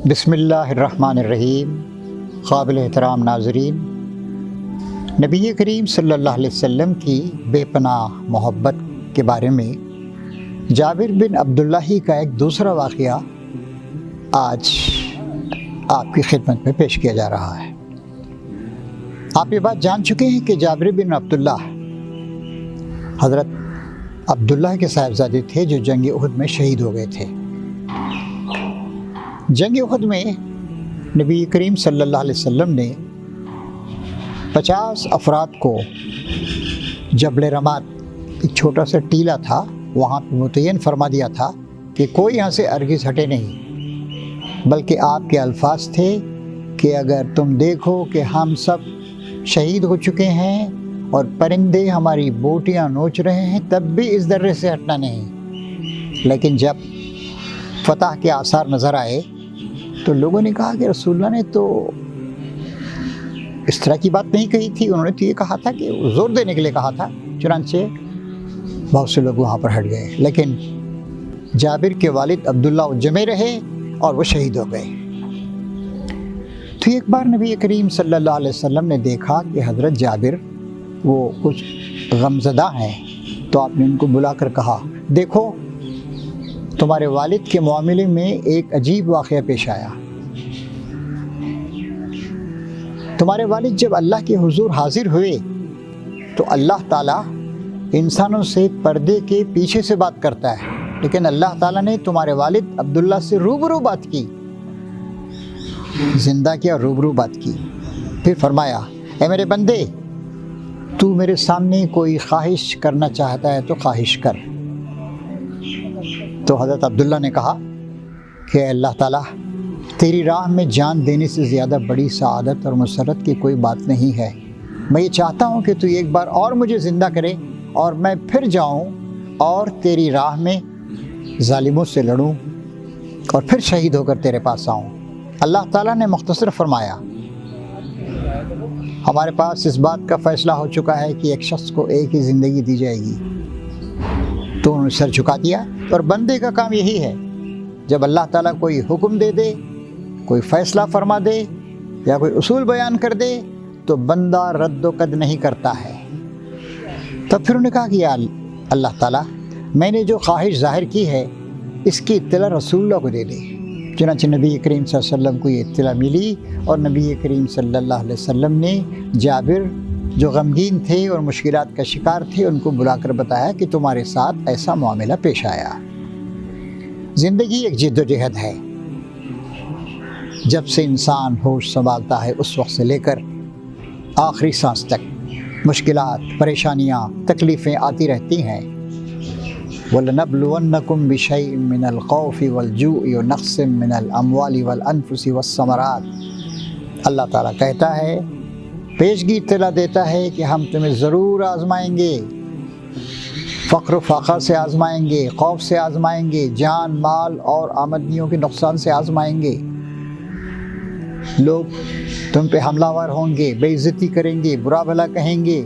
بسم اللہ الرحمن الرحیم۔ قابل احترام ناظرین، نبی کریم صلی اللہ علیہ وسلم کی بے پناہ محبت کے بارے میں جابر بن عبداللہ کا ایک دوسرا واقعہ آج آپ کی خدمت میں پیش کیا جا رہا ہے۔ آپ یہ بات جان چکے ہیں کہ جابر بن عبداللہ حضرت عبداللہ کے صاحبزادے تھے جو جنگ احد میں شہید ہو گئے تھے۔ جنگ احد میں نبی کریم صلی اللہ علیہ وسلم نے 50 افراد کو جبل رمات، ایک چھوٹا سا ٹیلہ تھا، وہاں پہ متعین فرما دیا تھا کہ کوئی یہاں سے ہرگز ہٹے نہیں، بلکہ آپ کے الفاظ تھے کہ اگر تم دیکھو کہ ہم سب شہید ہو چکے ہیں اور پرندے ہماری بوٹیاں نوچ رہے ہیں تب بھی اس درے سے ہٹنا نہیں۔ لیکن جب فتح کے آثار نظر آئے تو لوگوں نے کہا کہ رسول اللہ نے تو اس طرح کی بات نہیں کہی تھی، انہوں نے تو یہ کہا تھا کہ زور دینے کے لیے کہا تھا۔ چنانچہ بہت سے لوگ وہاں پر ہٹ گئے، لیکن جابر کے والد عبداللہ جمع رہے اور وہ شہید ہو گئے۔ تو ایک بار نبی کریم صلی اللہ علیہ وسلم نے دیکھا کہ حضرت جابر وہ کچھ غمزدہ ہیں، تو آپ نے ان کو بلا کر کہا، دیکھو تمہارے والد کے معاملے میں ایک عجیب واقعہ پیش آیا۔ تمہارے والد جب اللہ کے حضور حاضر ہوئے تو اللہ تعالیٰ انسانوں سے پردے کے پیچھے سے بات کرتا ہے، لیکن اللہ تعالیٰ نے تمہارے والد عبداللہ سے روبرو بات کی، زندہ کیا، روبرو بات کی۔ پھر فرمایا، اے میرے بندے، تو میرے سامنے کوئی خواہش کرنا چاہتا ہے تو خواہش کر۔ تو حضرت عبداللہ نے کہا کہ اے اللہ تعالیٰ، تیری راہ میں جان دینے سے زیادہ بڑی سعادت اور مسرت کی کوئی بات نہیں ہے۔ میں یہ چاہتا ہوں کہ تو ایک بار اور مجھے زندہ کرے اور میں پھر جاؤں اور تیری راہ میں ظالموں سے لڑوں اور پھر شہید ہو کر تیرے پاس آؤں۔ اللہ تعالیٰ نے مختصر فرمایا، ہمارے پاس اس بات کا فیصلہ ہو چکا ہے کہ ایک شخص کو ایک ہی زندگی دی جائے گی۔ تو انہوں نے سر جھکا دیا، اور بندے کا کام یہی ہے، جب اللہ تعالیٰ کوئی حکم دے دے، کوئی فیصلہ فرما دے یا کوئی اصول بیان کر دے تو بندہ رد و قد نہیں کرتا ہے۔ تب پھر انہوں نے کہا کہ یا اللہ تعالیٰ، میں نے جو خواہش ظاہر کی ہے اس کی اطلاع رسول اللہ کو دے دے۔ چنانچہ نبی کریم صلی اللہ علیہ وسلم کو یہ اطلاع ملی، اور نبی کریم صلی اللہ علیہ وسلم نے جابر جو غمگین تھے اور مشکلات کا شکار تھے ان کو بلا کر بتایا کہ تمہارے ساتھ ایسا معاملہ پیش آیا۔ زندگی ایک جد و جہد ہے، جب سے انسان ہوش سنبھالتا ہے اس وقت سے لے کر آخری سانس تک مشکلات، پریشانیاں، تکلیفیں آتی رہتی ہیں۔ وَلَنَبْلُوَنَّكُمْ بِشَيْءٍ مِّنَ الْخَوْفِ وَالْجُوعِ وَنَقْصٍ مِّنَ الْأَمْوَالِ وَالْأَنفُسِ وَالثَّمَرَاتِ۔ اللہ تعالیٰ کہتا ہے، پیشگی اطلاع دیتا ہے کہ ہم تمہیں ضرور آزمائیں گے، فقر و فاقہ سے آزمائیں گے، خوف سے آزمائیں گے، جان، مال اور آمدنیوں کے نقصان سے آزمائیں گے۔ لوگ تم پہ حملہ ور ہوں گے، بے عزتی کریں گے، برا بھلا کہیں گے،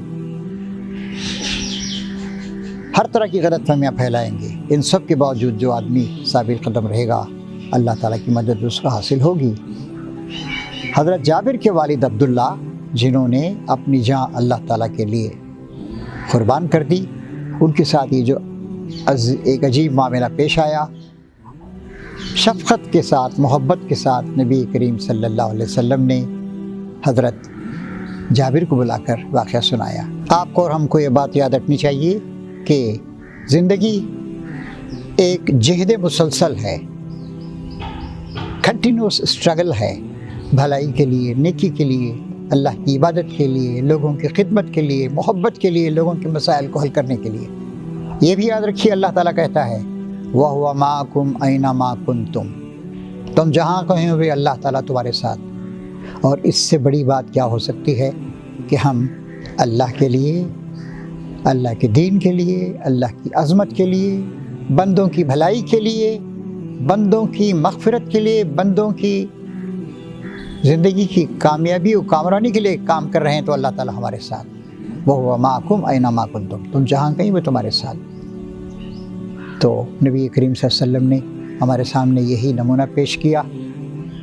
ہر طرح کی غلط فہمیاں پھیلائیں گے۔ ان سب کے باوجود جو آدمی ثابت قدم رہے گا، اللہ تعالیٰ کی مدد اس کو حاصل ہوگی۔ حضرت جابر کے والد عبداللہ، جنہوں نے اپنی جان اللہ تعالیٰ کے لیے قربان کر دی، ان کے ساتھ یہ جو ایک عجیب معاملہ پیش آیا، شفقت کے ساتھ، محبت کے ساتھ نبی کریم صلی اللہ علیہ وسلم نے حضرت جابر کو بلا کر واقعہ سنایا۔ آپ کو اور ہم کو یہ بات یاد رکھنی چاہیے کہ زندگی ایک جہد مسلسل ہے، کنٹینیوس اسٹرگل ہے، بھلائی کے لیے، نیکی کے لیے، اللہ کی عبادت کے لیے، لوگوں کی خدمت کے لیے، محبت کے لیے، لوگوں کے مسائل کو حل کرنے کے لیے۔ یہ بھی یاد رکھیے، اللہ تعالیٰ کہتا ہے، وَهُوَ مَعَكُمْ أَيْنَمَا كُنْتُمْ، تم جہاں کہیں ہوئے اللہ تعالیٰ تمہارے ساتھ۔ اور اس سے بڑی بات کیا ہو سکتی ہے کہ ہم اللہ کے لیے، اللہ کے دین کے لیے، اللہ کی عظمت کے لیے، بندوں کی بھلائی کے لیے، بندوں کی مغفرت کے لیے، بندوں کی زندگی کی کامیابی و کامرانی کے لیے کام کر رہے ہیں، تو اللہ تعالیٰ ہمارے ساتھ، وَهُوَ مَعَكُمْ أَيْنَمَا كُنْتُمْ، تم جہاں کہیں وہ تمہارے ساتھ۔ تو نبی کریم صلی اللہ علیہ وسلم نے ہمارے سامنے یہی نمونہ پیش کیا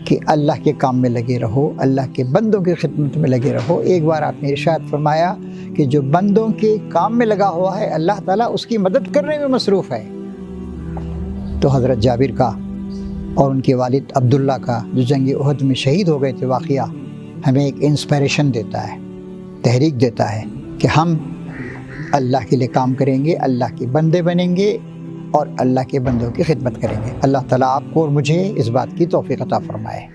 کہ اللہ کے کام میں لگے رہو، اللہ کے بندوں کی خدمت میں لگے رہو۔ ایک بار آپ نے ارشاد فرمایا کہ جو بندوں کے کام میں لگا ہوا ہے اللہ تعالیٰ اس کی مدد کرنے میں مصروف ہے۔ تو حضرت جابر کا اور ان کے والد عبداللہ کا جو جنگ احد میں شہید ہو گئے تھے واقعہ ہمیں ایک انسپائریشن دیتا ہے، تحریک دیتا ہے کہ ہم اللہ کے لیے کام کریں گے، اللہ کے بندے بنیں گے اور اللہ کے بندوں کی خدمت کریں گے۔ اللہ تعالیٰ آپ کو اور مجھے اس بات کی توفیق عطا فرمائے۔